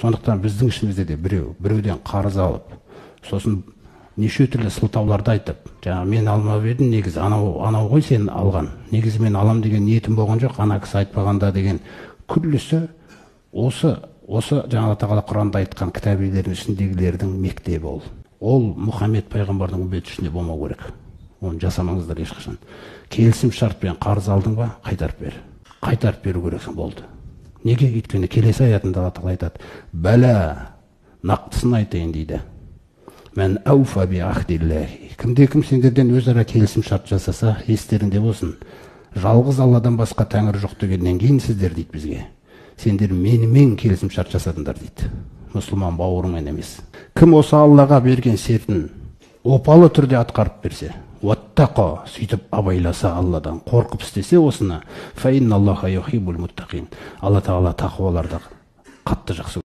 Сондықтан біздің ішімізде де біреуден қарыз алып, сосын неше түрлі сылтауларды айтып, жаңа мен алмап едім, негізі анау ғой сен алған, негізі мен алам деген ниетім болған жоқ, ана кісі айтпағанда деген күллісі осы жаңа тағала Құранда айтқан кітабилердің ішіндегілердің мектебі ол Мұхаммед пайғамбардың үмбеті ішінде болмау керек. Оны жасамаңыздар ешқашан. Келісім шартпен қарыз алдың ба, қайтарып беру керексің, болды. Неге? Өйткені келесі аятында Алла тағала айтады: бәлә, нақтысын айтайын дейді. Мен ауфа би ахдиллахи. Кім сендерден өзара келісім шарт жасаса, естеріңде болсын. Жалғыз Алладан басқа тәңір жоқ дегеннен кейін сіздер дейді бізге, сендер менімен келісім шарт жасадыңдар дейді. Мұсылман бауырымен емес. Кім осы Аллаға берген сертін опалы түрде атқарып берсе, уаттақо, сөйтіп абайласа, Алладан қорқып істесе осыны, фа инналлаха юхиббул муттақин. Алла тағала тақуаларды қатты жақсы